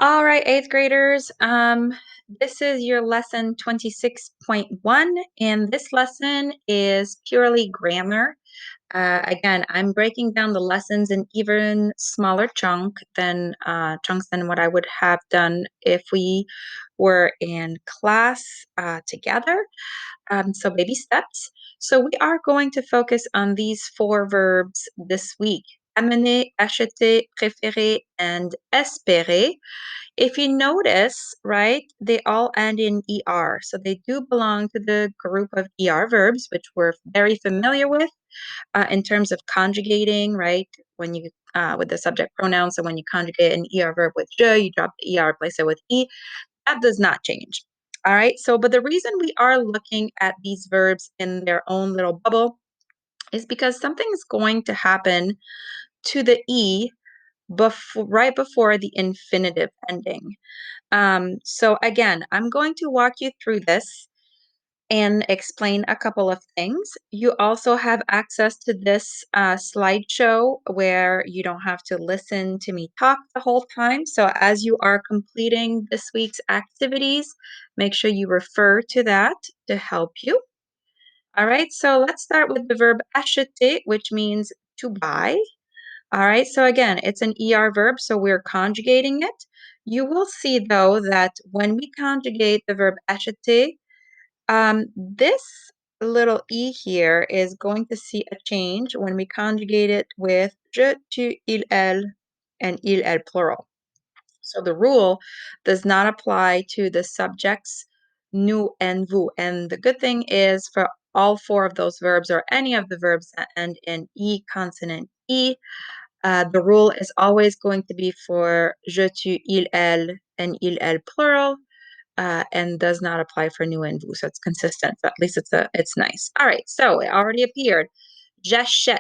All right, eighth graders. This is your lesson 26.1, and this lesson is purely grammar. Again, I'm breaking down the lessons in even smaller chunks than what I would have done if we were in class together. So baby steps. So we are going to focus on these four verbs this week: amener, acheter, préférer, and espérer. If you notice, right, they all end in ER. So they do belong to the group of ER verbs, which we're very familiar with in terms of conjugating, right? When you, with the subject pronoun. So when you conjugate an ER verb with je, you drop the ER, replace it with E. That does not change. All right. So, but the reason we are looking at these verbs in their own little bubble is because something is going to happen to the E right before the infinitive ending. So again, I'm going to walk you through this and explain a couple of things. You also have access to this slideshow where you don't have to listen to me talk the whole time. So as you are completing this week's activities, make sure you refer to that to help you. All right, so let's start with the verb acheter, which means to buy. All right, so again, it's an ER verb, so we're conjugating it. You will see, though, that when we conjugate the verb acheter, this little E here is going to see a change when we conjugate it with je, tu, il, elle, and il, elle plural. So the rule does not apply to the subjects nous and vous. And the good thing is for all four of those verbs or any of the verbs that end in E consonant E, the rule is always going to be for je, tu, il, elle, and il, elle plural, and does not apply for nous and vous. So it's consistent. So at least it's nice. All right. So it already appeared. J'achète.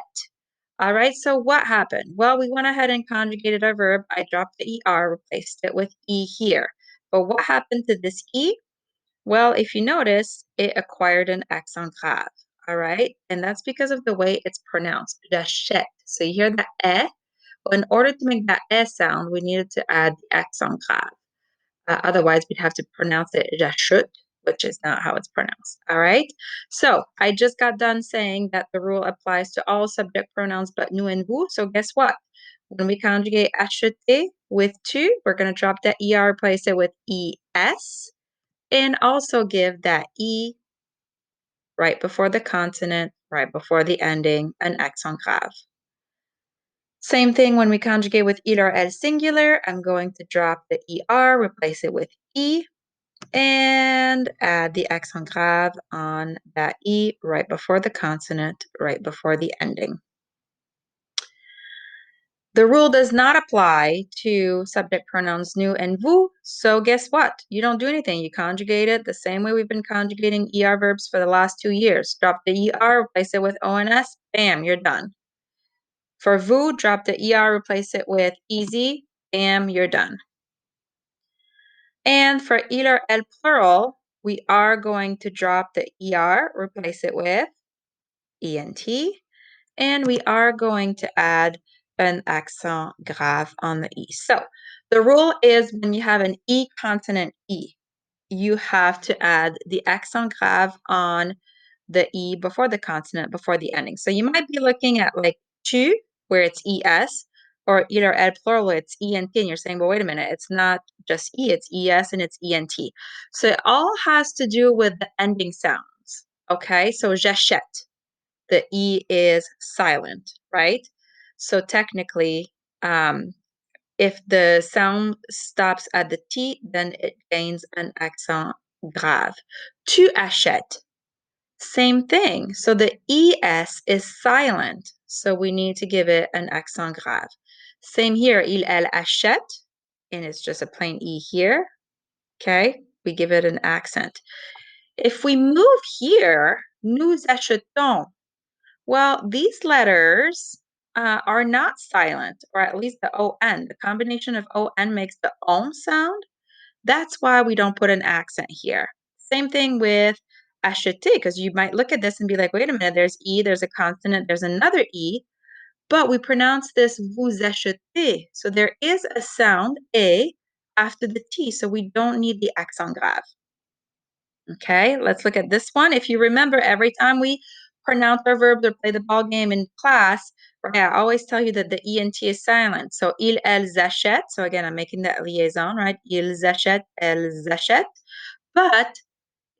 All right. So what happened? Well, we went ahead and conjugated our verb. I dropped the er, replaced it with e here. But what happened to this e? Well, if you notice, it acquired an accent grave. All right. And that's because of the way it's pronounced. J'achète. So you hear the eh? Well, in order to make that eh sound, we needed to add the accent grave. Otherwise, we'd have to pronounce it j'achète, which is not how it's pronounced. All right. So I just got done saying that the rule applies to all subject pronouns but nous and vous. So guess what? When we conjugate acheter with tu, we're going to drop that er, replace it with es, and also give that e right before the consonant, right before the ending, an accent grave. Same thing when we conjugate with il or elle singular. I'm going to drop the er, replace it with e, and add the accent grave on that E right before the consonant, right before the ending. The rule does not apply to subject pronouns nous and vous, so guess what? You don't do anything. You conjugate it the same way we've been conjugating ER verbs for the last 2 years. Drop the ER, replace it with ONS, bam, you're done. For vous, drop the ER, replace it with easy, bam, you're done. And for il or elle plural, we are going to drop the ER, replace it with ENT, and we are going to add an accent grave on the E. So the rule is when you have an E consonant E, you have to add the accent grave on the E before the consonant, before the ending. So you might be looking at like tu, where it's ES, or either elle plural, where it's ENT, and you're saying, well, wait a minute, it's not just E, it's ES and it's ENT. So it all has to do with the ending sounds, okay? So j'achète, the E is silent, right? So technically, if the sound stops at the T, then it gains an accent grave. Tu achètes, same thing. So the ES is silent, so we need to give it an accent grave. Same here, il, elle achète, and it's just a plain E here, okay? We give it an accent. If we move here, nous achetons, well, these letters are not silent, or at least the ON. The combination of ON makes the OM sound. That's why we don't put an accent here. Same thing with acheter, because you might look at this and be like, wait a minute, there's E, there's a consonant, there's another E, but we pronounce this vous achetez. So there is a sound, A, after the T, so we don't need the accent grave. Okay, let's look at this one. If you remember, every time we pronounce our verbs or play the ball game in class, right, I always tell you that the ENT is silent. So, ils, elles achètent. So again, I'm making that liaison, right? Ils achètent, elles achètent. But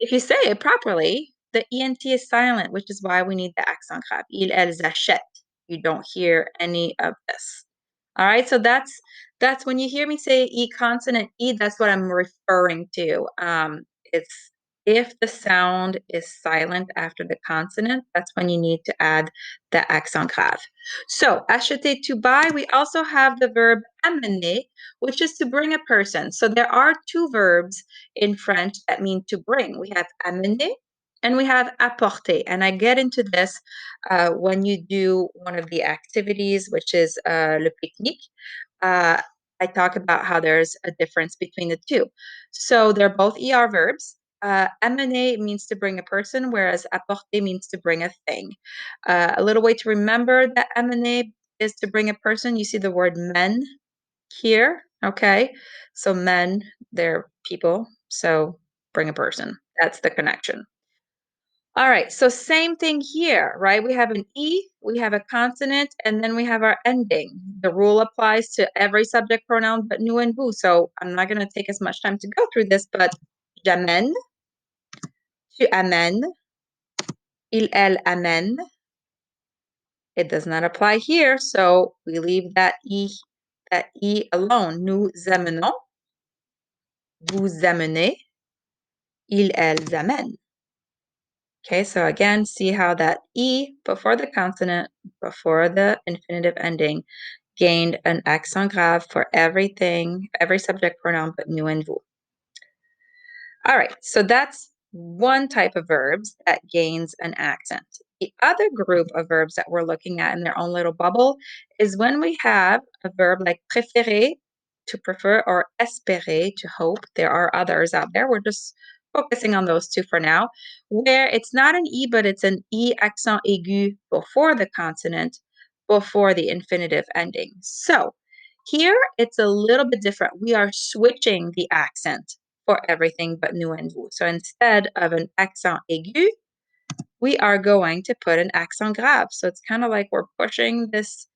if you say it properly, the ENT is silent, which is why we need the accent grave. Ils, elles achètent. You don't hear any of this. All right, so that's when you hear me say E consonant E, that's what I'm referring to. It's if the sound is silent after the consonant, that's when you need to add the accent grave. So, acheter, to buy, we also have the verb amener, which is to bring a person. So there are two verbs in French that mean to bring. We have amener and we have apporter. And I get into this when you do one of the activities, which is le pique-nique. I talk about how there's a difference between the two. So they're both ER verbs. Amener means to bring a person, whereas apporter means to bring a thing. A little way to remember that amener is to bring a person. You see the word men here, okay? So men, they're people, so bring a person. That's the connection. All right, so same thing here, right? We have an E, we have a consonant, and then we have our ending. The rule applies to every subject pronoun but nous and vous. So I'm not going to take as much time to go through this, but j'amène, tu amènes, il, elle amène. It does not apply here, so we leave that E alone. Nous amenons, vous amenez, ils, elles amènent. Okay, so again, see how that E before the consonant, before the infinitive ending, gained an accent grave for everything, every subject pronoun but nous and vous. All right, so that's one type of verbs that gains an accent. The other group of verbs that we're looking at in their own little bubble is when we have a verb like préférer, to prefer, or espérer, to hope. There are others out there. We're just focusing on those two for now, where it's not an E, but it's an E accent aigu before the consonant, before the infinitive ending. So here it's a little bit different. We are switching the accent for everything but nous and vous. So instead of an accent aigu, we are going to put an accent grave. So it's kind of like we're pushing this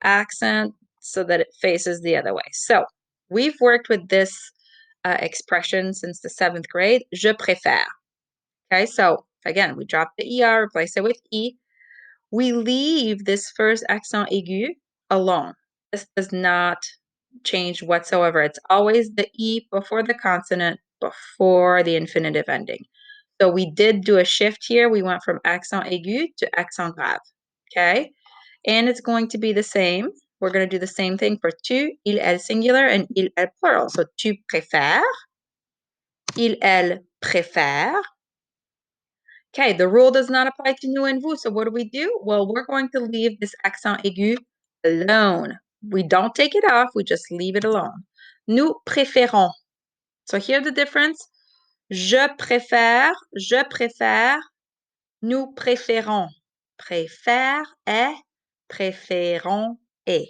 accent so that it faces the other way. So we've worked with this expression since the 7th grade, je préfère. Okay, so again, we drop the ER, replace it with E. We leave this first accent aigu alone. This does not change whatsoever. It's always the E before the consonant, before the infinitive ending. So we did do a shift here. We went from accent aigu to accent grave. Okay, and it's going to be the same. We're going to do the same thing for tu, il, elle singular, and il, elle plural. So tu préfères, il, elle préfère. Okay, the rule does not apply to nous and vous. So what do? Well, we're going to leave this accent aigu alone. We don't take it off. We just leave it alone. Nous préférons. So here's the difference. Je préfère, nous préférons. Préfère est, préférons est.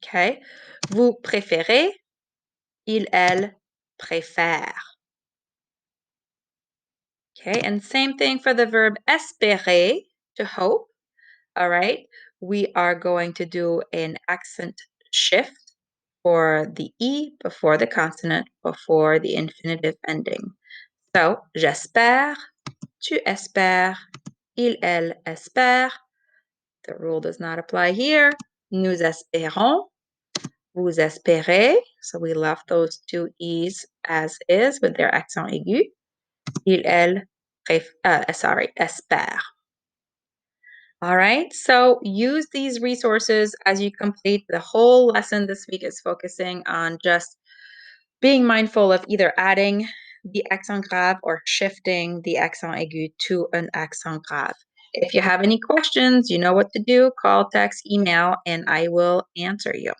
Okay? Vous préférez, il, elle préfère. Okay, and same thing for the verb espérer, to hope. All right, we are going to do an accent shift for the E before the consonant, before the infinitive ending. So, j'espère, tu espères, il, elle espère. The rule does not apply here. Nous espérons, vous espérez. So we left those two E's as is with their accent aigu. Il, elle, espère. All right, so use these resources as you complete. The whole lesson this week is focusing on just being mindful of either adding the accent grave or shifting the accent aigu to an accent grave. If you have any questions, you know what to do. Call, text, email, and I will answer you.